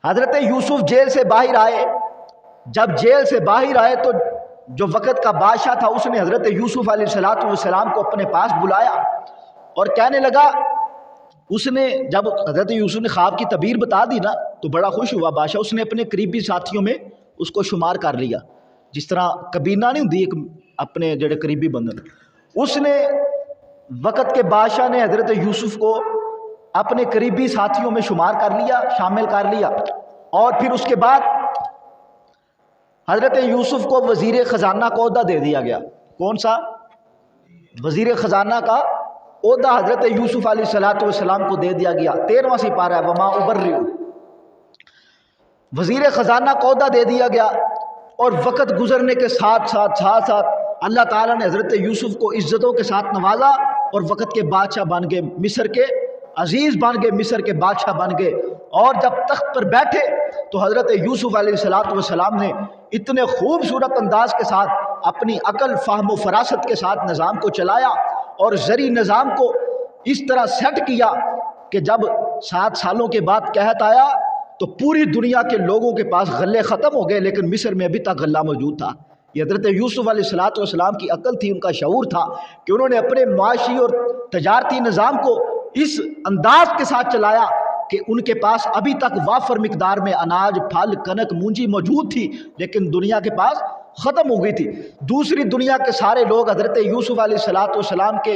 حضرت یوسف جیل سے باہر آئے. جب جیل سے باہر آئے تو جو وقت کا بادشاہ تھا اس نے حضرت یوسف علیہ السلام کو اپنے پاس بلایا اور کہنے لگا. اس نے جب حضرت یوسف نے خواب کی تعبیر بتا دی نا تو بڑا خوش ہوا بادشاہ. اس نے اپنے قریبی ساتھیوں میں اس کو شمار کر لیا, جس طرح کبینہ نہیں ہوتی ایک اپنے جڑے قریبی بندن. اس نے وقت کے بادشاہ نے حضرت یوسف کو اپنے قریبی ساتھیوں میں شمار کر لیا, شامل کر لیا. اور پھر اس کے بعد حضرت یوسف کو وزیر خزانہ کا عہدہ دے دیا گیا. کون سا وزیر خزانہ کا عہدہ حضرت یوسف علیہ السلام کو دے دیا گیا. 13واں سپارہ ہے وما ابرئ. وزیر خزانہ کا عہدہ دے دیا گیا. اور وقت گزرنے کے ساتھ ساتھ اللہ تعالیٰ نے حضرت یوسف کو عزتوں کے ساتھ نوازا اور وقت کے بادشاہ بن گئے, مصر کے عزیز بن گئے, مصر کے بادشاہ بن گئے. اور جب تخت پر بیٹھے تو حضرت یوسف علیہ السلام نے اتنے خوبصورت انداز کے ساتھ اپنی عقل, فہم و فراست کے ساتھ نظام کو چلایا اور زرعی نظام کو اس طرح سیٹ کیا کہ جب 7 سالوں کے بعد قحط آیا تو پوری دنیا کے لوگوں کے پاس غلے ختم ہو گئے, لیکن مصر میں ابھی تک غلہ موجود تھا. یہ حضرت یوسف علیہ السلام کی عقل تھی, ان کا شعور تھا کہ انہوں نے اپنے معاشی اور تجارتی نظام کو اس انداز کے ساتھ چلایا کہ ان کے پاس ابھی تک وافر مقدار میں اناج, پھل, کنک, مونجی موجود تھی, لیکن دنیا کے پاس ختم ہو گئی تھی. دوسری دنیا کے سارے لوگ حضرت یوسف علیہ السلام کے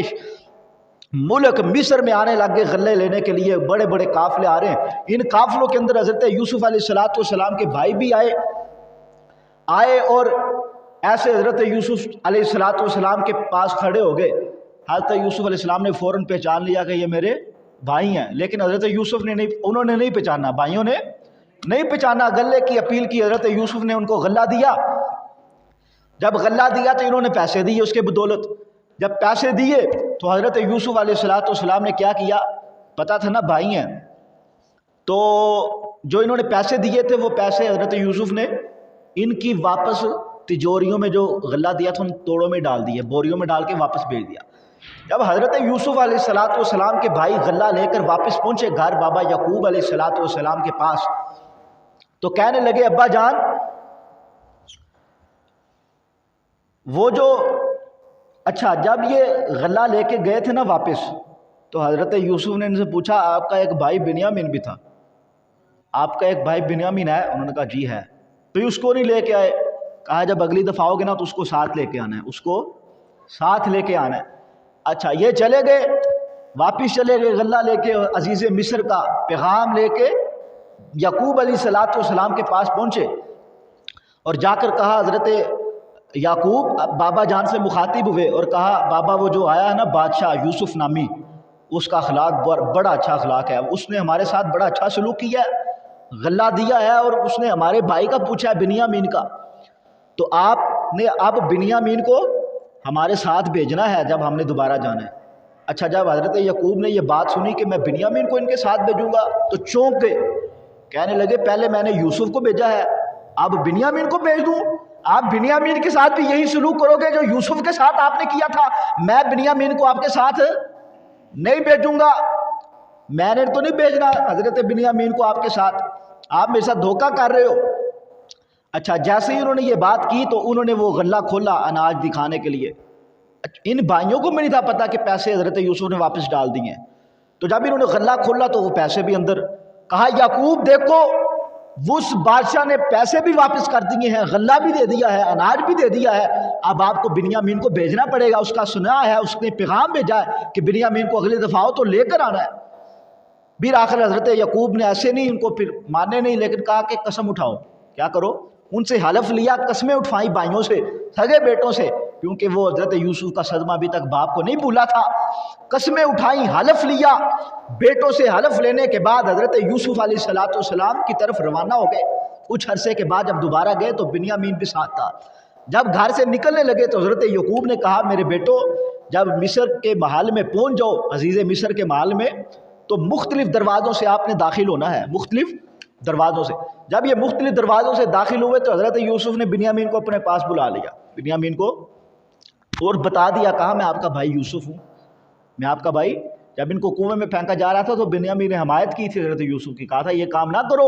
ملک مصر میں آنے لگ گئے غلے لینے کے لیے. بڑے بڑے قافلے آ رہے ہیں. ان قافلوں کے اندر حضرت یوسف علیہ السلام کے بھائی بھی آئے اور ایسے حضرت یوسف علیہ السلام کے پاس کھڑے ہو گئے. حضرت یوسف علیہ السلام نے فوراً پہچان لیا کہ یہ میرے بھائی ہیں, لیکن حضرت یوسف نے انہوں نے نہیں پہچانا, بھائیوں نے نہیں پہچانا. غلے کی اپیل کی, حضرت یوسف نے ان کو غلہ دیا. جب غلہ دیا تو انہوں نے پیسے دیے اس کے بدولت. جب پیسے دیے تو حضرت یوسف علیہ السلام نے کیا کیا, پتا تھا نا بھائی ہیں, تو جو انہوں نے پیسے دیے تھے وہ پیسے حضرت یوسف نے ان کی واپس تجوریوں میں جو غلہ دیا تھا ان توڑوں میں ڈال دیے, بوریوں میں ڈال کے واپس بھیج دیا. جب حضرت یوسف علیہ السلام کے بھائی غلہ لے کر واپس پہنچے گھر بابا یعقوب علیہ السلام کے پاس, تو کہنے لگے ابا جان وہ جو اچھا جب یہ غلہ لے کے گئے تھے نا واپس, تو حضرت یوسف نے ان سے پوچھا آپ کا ایک بھائی بنیامین بھی تھا, آپ کا ایک بھائی بنیامین ہے؟ انہوں نے کہا جی ہے. تو اس کو نہیں لے کے آئے؟ کہا جب اگلی دفعہ آؤ گے نا تو اس کو ساتھ لے کے آنا ہے, اس کو ساتھ لے کے آنا ہے. اچھا یہ چلے گئے, واپس چلے گئے غلہ لے کے, عزیز مصر کا پیغام لے کے یعقوب علیہ السلام کے پاس پہنچے اور جا کر کہا, حضرت یعقوب بابا جان سے مخاطب ہوئے اور کہا بابا وہ جو آیا ہے نا بادشاہ یوسف نامی, اس کا اخلاق بڑا اچھا اخلاق ہے, اس نے ہمارے ساتھ بڑا اچھا سلوک کیا ہے, غلہ دیا ہے اور اس نے ہمارے بھائی کا پوچھا ہے بنیامین کا, تو آپ نے اب بنیامین کو ہمارے ساتھ بھیجنا ہے جب ہم نے دوبارہ جانا ہے. اچھا جب حضرت یعقوب نے یہ بات سنی کہ میں بنیامین کو ان کے ساتھ بھیجوں گا تو چونک گئے, کہنے لگے پہلے میں نے یوسف کو بھیجا ہے اب بنیامین کو بھیج دوں, آپ بنیامین کے ساتھ بھی یہی سلوک کرو گے جو یوسف کے ساتھ آپ نے کیا تھا. میں بنیامین کو آپ کے ساتھ نہیں بھیجوں گا, میں نے تو نہیں بھیجنا حضرت بنیامین کو آپ کے ساتھ, آپ میرے ساتھ دھوکہ کر رہے ہو. اچھا جیسے ہی انہوں نے یہ بات کی تو انہوں نے وہ غلہ کھولا اناج دکھانے کے لیے. ان بھائیوں کو بھی نہیں تھا پتا کہ پیسے حضرت یوسف نے واپس ڈال دیے ہیں. تو جب انہوں نے غلہ کھولا تو وہ پیسے بھی اندر. کہا یعقوب دیکھو اس بادشاہ نے پیسے بھی واپس کر دیے ہیں, غلہ بھی دے دیا ہے, اناج بھی دے دیا ہے, اب آپ کو بنیامین کو بھیجنا پڑے گا. اس کا سنا ہے, اس نے پیغام بھیجا ہے کہ بنیامین کو اگلی دفعہ آؤ تو لے کر آنا ہے. پھر آخر حضرت یعقوب نے ایسے نہیں ان کو پھر مانے نہیں, لیکن کہا کہ قسم اٹھاؤ. کیا کرو؟ ان سے حلف لیا, قسمیں اٹھائیں بھائیوں سے, سگے بیٹوں سے, کیونکہ وہ حضرت یوسف کا صدمہ ابھی تک باپ کو نہیں بھولا تھا. قسمیں اٹھائیں, حلف لیا. بیٹوں سے حلف لینے کے بعد حضرت یوسف علیہ السلام کی طرف روانہ ہو گئے. کچھ عرصے کے بعد جب دوبارہ گئے تو بنیامین بھی ساتھ تھا. جب گھر سے نکلنے لگے تو حضرت یعقوب نے کہا میرے بیٹو جب مصر کے محل میں پہنچ جاؤ, عزیز مصر کے محل میں, تو مختلف دروازوں سے آپ نے داخل ہونا ہے, مختلف دروازوں سے. جب یہ مختلف دروازوں سے داخل ہوئے تو حضرت یوسف نے بنیامین کو اپنے پاس بلا لیا, بنیامین کو, اور بتا دیا, کہا میں آپ کا بھائی یوسف ہوں, میں آپ کا بھائی. جب ان کو کنویں میں پھینکا جا رہا تھا تو بنیامین نے حمایت کی تھی حضرت یوسف کی, کہا تھا یہ کام نہ کرو,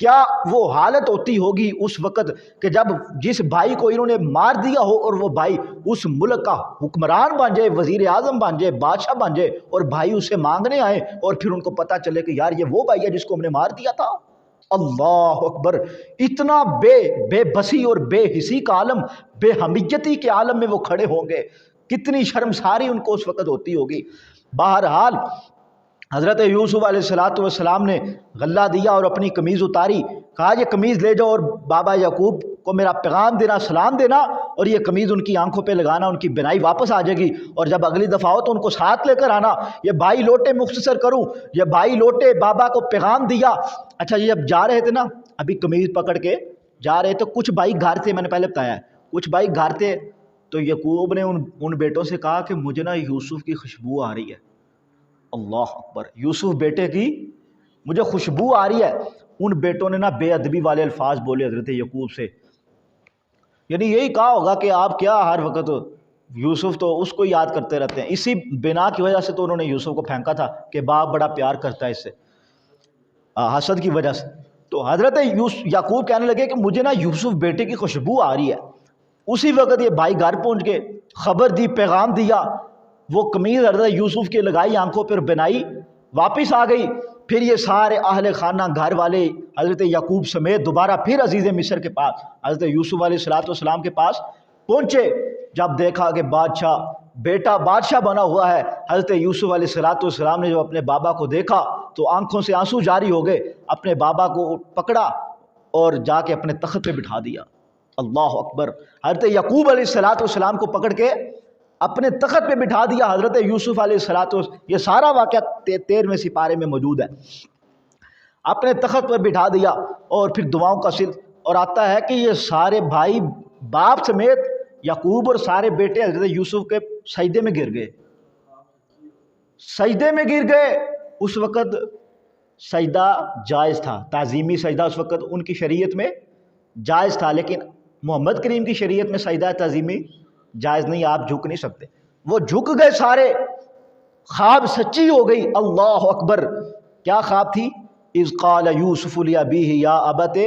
کیا وہ حالت ہوتی ہوگی اس وقت کہ جب جس بھائی کو انہوں نے مار دیا ہو اور وہ بھائی اس ملک کا حکمران بن جائے، وزیر اعظم بن جائے، بادشاہ بن جائے، اور بھائی اسے مانگنے آئے اور پھر ان کو پتہ چلے کہ یار یہ وہ بھائی ہے جس کو ہم نے مار دیا تھا۔ اللہ اکبر، اتنا بے بسی اور بے حسی کا عالم، بے حمیتی کے عالم میں وہ کھڑے ہوں گے، کتنی شرمساری ان کو اس وقت ہوتی ہوگی۔ بہرحال حضرت یوسف علیہ السلام نے غلہ دیا اور اپنی قمیض اتاری، کہا یہ قمیض لے جاؤ اور بابا یعقوب کو میرا پیغام دینا، سلام دینا، اور یہ قمیض ان کی آنکھوں پہ لگانا، ان کی بینائی واپس آ جائے گی، اور جب اگلی دفعہ ہو تو ان کو ساتھ لے کر آنا۔ یہ بھائی لوٹے، مختصر کروں، یہ بھائی لوٹے، بابا کو پیغام دیا۔ اچھا یہ جب جا رہے تھے نا، ابھی قمیض پکڑ کے جا رہے تو کچھ بھائی گھر تھے، میں نے پہلے بتایا ہے کچھ بھائی گھر تھے، تو یعقوب نے ان بیٹوں سے کہا کہ مجھے نا یوسف کی خوشبو آ رہی ہے۔ اللہ اکبر، یوسف بیٹے کی مجھے خوشبو آ رہی ہے۔ ان بیٹوں نے نا بے ادبی والے الفاظ بولے حضرت یعقوب سے، یعنی یہی کہا ہوگا کہ آپ کیا ہر وقت یوسف تو اس کو یاد کرتے رہتے ہیں۔ اسی بنا کی وجہ سے تو انہوں نے یوسف کو پھینکا تھا کہ باپ بڑا پیار کرتا ہے اس سے، حسد کی وجہ سے۔ تو حضرت یعقوب کہنے لگے کہ مجھے نا یوسف بیٹے کی خوشبو آ رہی ہے۔ اسی وقت یہ بھائی گھر پہنچ گئے، خبر دی، پیغام دیا، وہ قمیض حضرت یوسف کے لگائی آنکھوں پر بنائی، واپس آ گئی۔ پھر یہ سارے اہل خانہ گھر والے حضرت یعقوب سمیت دوبارہ پھر عزیز مصر کے پاس، حضرت یوسف علیہ السلام کے پاس پہنچے۔ جب دیکھا کہ بیٹا بادشاہ بنا ہوا ہے، حضرت یوسف علیہ السلام نے جو اپنے بابا کو دیکھا تو آنکھوں سے آنسو جاری ہو گئے، اپنے بابا کو پکڑا اور جا کے اپنے تخت پہ بٹھا دیا۔ اللہ اکبر، حضرت یعقوب علیہ السلام کو پکڑ کے اپنے تخت پہ بٹھا دیا حضرت یوسف علیہ السلام۔ یہ سارا واقعہ 13ویں سپارے میں موجود ہے۔ اپنے تخت پر بٹھا دیا اور پھر دعاؤں کا سلسلہ، اور آتا ہے کہ یہ سارے بھائی باپ سمیت یعقوب اور سارے بیٹے حضرت یوسف کے سجدے میں گر گئے، سجدے میں گر گئے۔ اس وقت سجدہ جائز تھا، تعظیمی سجدہ اس وقت ان کی شریعت میں جائز تھا، لیکن محمد کریم کی شریعت میں سجدہ تعظیمی جائز نہیں، آپ جھک نہیں سکتے۔ وہ جھک گئے سارے، خواب سچی ہو گئی۔ اللہ اکبر، کیا خواب تھی؟ اذ قال یوسف لابیہ یا ابت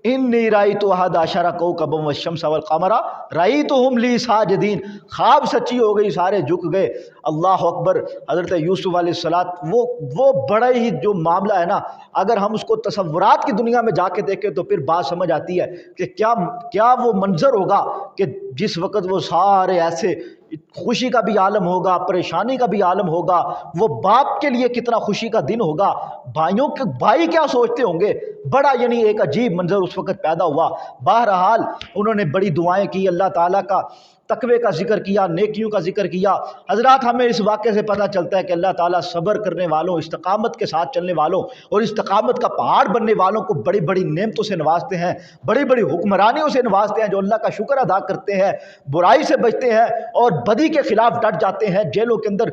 انی رأیت احد عشر کوکبا والشمس والقمر رأیتہم لی ساجدین۔ خواب سچی ہو گئی، سارے جھک گئے۔ اللہ اکبر، حضرت یوسف علیہ السلام، وہ بڑا ہی جو معاملہ ہے نا، اگر ہم اس کو تصورات کی دنیا میں جا کے دیکھیں تو پھر بات سمجھ آتی ہے کہ کیا وہ منظر ہوگا کہ جس وقت وہ سارے ایسے، خوشی کا بھی عالم ہوگا، پریشانی کا بھی عالم ہوگا، وہ باپ کے لیے کتنا خوشی کا دن ہوگا، بھائی کیا سوچتے ہوں گے، بڑا یعنی ایک عجیب منظر اس وقت پیدا ہوا۔ بہرحال انہوں نے بڑی دعائیں کی، اللہ تعالیٰ کا تقوی کا ذکر کیا، نیکیوں کا ذکر کیا۔ حضرات ہمیں اس واقعے سے پتہ چلتا ہے کہ اللہ تعالیٰ صبر کرنے والوں، استقامت کے ساتھ چلنے والوں اور استقامت کا پہاڑ بننے والوں کو بڑی بڑی نعمتوں سے نوازتے ہیں، بڑی بڑی حکمرانیوں سے نوازتے ہیں، جو اللہ کا شکر ادا کرتے ہیں، برائی سے بچتے ہیں اور بدی کے خلاف ڈٹ جاتے ہیں جیلوں کے اندر۔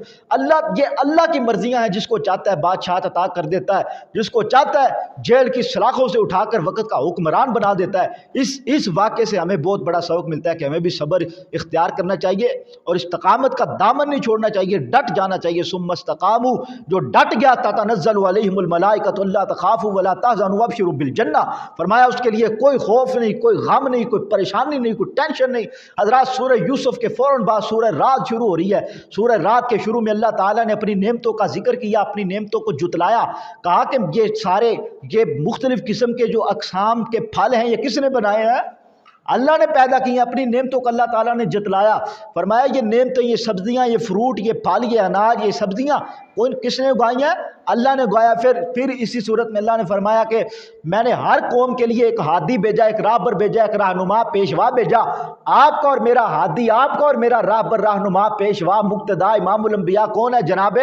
یہ اللہ کی مرضیاں ہیں، جس کو چاہتا ہے بادشاہت عطا کر دیتا ہے، جس کو چاہتا ہے جیل کی سلاخوں سے اٹھا کر وقت کا حکمران بنا دیتا ہے۔ اس واقعے سے ہمیں بہت بڑا سبق ملتا ہے کہ ہمیں بھی صبر اختیار کرنا چاہیے اور استقامت کا دامن نہیں چھوڑنا چاہیے، ڈٹ جانا چاہیے۔ ثم استقاموا، جو ڈٹ گیا، تتنزل علیہم الملائکۃ الا تخافوا ولا تحزنوا وابشروا بالجنہ، فرمایا اس کے لیے کوئی خوف نہیں، کوئی غم نہیں، کوئی پریشانی نہیں، کوئی ٹینشن نہیں۔ حضرات سورہ یوسف کے فوراً بعد سورہ رات شروع ہو رہی ہے۔ سورہ رات کے شروع میں اللہ تعالیٰ نے اپنی نعمتوں کا ذکر کیا، اپنی نعمتوں کو جتلایا، کہا کہ یہ مختلف قسم کے جو اقسام کے پھل ہیں، یہ کس نے بنائے ہیں؟ اللہ نے پیدا کی ہیں۔ اپنی نعمتوں کو اللہ تعالیٰ نے جتلایا، فرمایا یہ نعمتیں، یہ سبزیاں، یہ فروٹ، یہ پھل، یہ اناج، یہ سبزیاں کس نے اگائی ہیں؟ اللہ نے اگایا۔ پھر اسی صورت میں اللہ نے فرمایا کہ میں نے ہر قوم کے لیے ایک ہادی بھیجا، ایک راہبر بھیجا، ایک رہنما پیشوا بھیجا۔ آپ کا اور میرا ہادی، آپ کا اور میرا راہبر، رہنما، پیشوا، مقتدا، امام الانبیاء کون ہے؟ جناب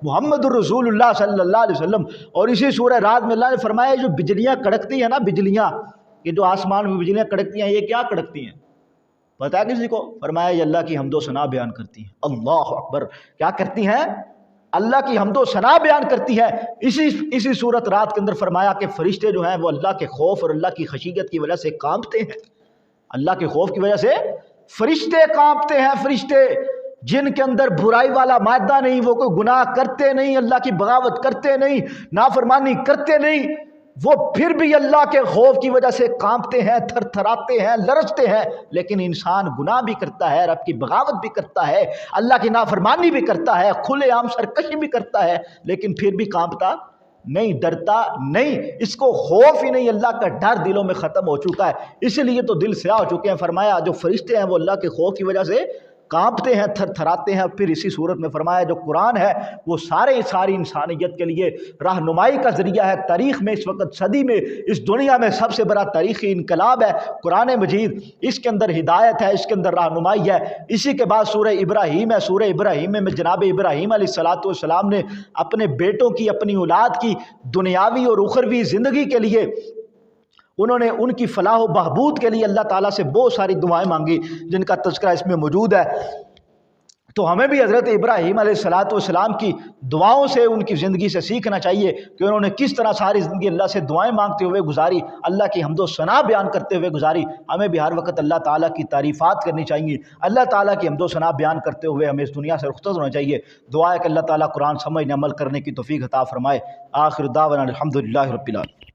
محمد الرسول اللہ صلی اللہ علیہ وسلم۔ اور اسی سورہ رات میں اللہ نے فرمایا جو بجلیاں کڑکتی ہیں نا، بجلیاں، یہ جو آسمان میں بجلیاں کڑکتی ہیں، یہ کیا کڑکتی ہیں پتہ ہے کسی کو؟ فرمایا یہ اللہ کی حمد و ثنا بیان کرتی ہیں۔ اللہ اکبر، کیا کرتی ہیں؟ اللہ کی حمد و ثنا بیان کرتی ہے۔ اسی صورت رات کے اندر فرمایا کہ فرشتے جو ہیں وہ اللہ کے خوف اور اللہ کی خشیت کی وجہ سے کانپتے ہیں۔ اللہ کے خوف کی وجہ سے فرشتے کانپتے ہیں، فرشتے جن کے اندر برائی والا مادہ نہیں، وہ کوئی گناہ کرتے نہیں، اللہ کی بغاوت کرتے نہیں، نافرمانی کرتے نہیں، وہ پھر بھی اللہ کے خوف کی وجہ سے کانپتے ہیں، تھر تھراتے ہیں، لرزتے ہیں۔ لیکن انسان گناہ بھی کرتا ہے، رب کی بغاوت بھی کرتا ہے، اللہ کی نافرمانی بھی کرتا ہے، کھلے عام سرکشی بھی کرتا ہے، لیکن پھر بھی کانپتا نہیں، ڈرتا نہیں۔ اس کو خوف ہی نہیں، اللہ کا ڈر دلوں میں ختم ہو چکا ہے، اس لیے تو دل سیاہ ہو چکے ہیں۔ فرمایا جو فرشتے ہیں وہ اللہ کے خوف کی وجہ سے کانپتے ہیں، تھر تھراتے ہیں۔ پھر اسی صورت میں فرمایا جو قرآن ہے وہ ساری انسانیت کے لیے رہنمائی کا ذریعہ ہے۔ تاریخ میں اس وقت صدی میں اس دنیا میں سب سے بڑا تاریخی انقلاب ہے قرآن مجید، اس کے اندر ہدایت ہے، اس کے اندر رہنمائی ہے۔ اسی کے بعد سورہ ابراہیم ہے، سورہ ابراہیم میں جناب ابراہیم علیہ السلام نے اپنے بیٹوں کی، اپنی اولاد کی دنیاوی اور اخروی زندگی کے لیے، انہوں نے ان کی فلاح و بہبود کے لیے اللہ تعالیٰ سے بہت ساری دعائیں مانگی جن کا تذکرہ اس میں موجود ہے۔ تو ہمیں بھی حضرت ابراہیم علیہ السلام کی دعاؤں سے، ان کی زندگی سے سیکھنا چاہیے کہ انہوں نے کس طرح ساری زندگی اللہ سے دعائیں مانگتے ہوئے گزاری، اللہ کی حمد و ثنا بیان کرتے ہوئے گزاری۔ ہمیں بھی ہر وقت اللہ تعالیٰ کی تعریفات کرنی چاہیے، اللہ تعالیٰ کی حمد و ثنا بیان کرتے ہوئے ہمیں اس دنیا سے رخصت ہونا چاہیے۔ دعا ہے کہ اللہ تعالیٰ قرآن سمجھنے عمل کرنے کی توفیق عطا فرمائے۔ آخر دعوانا الحمدللہ رب العالمین۔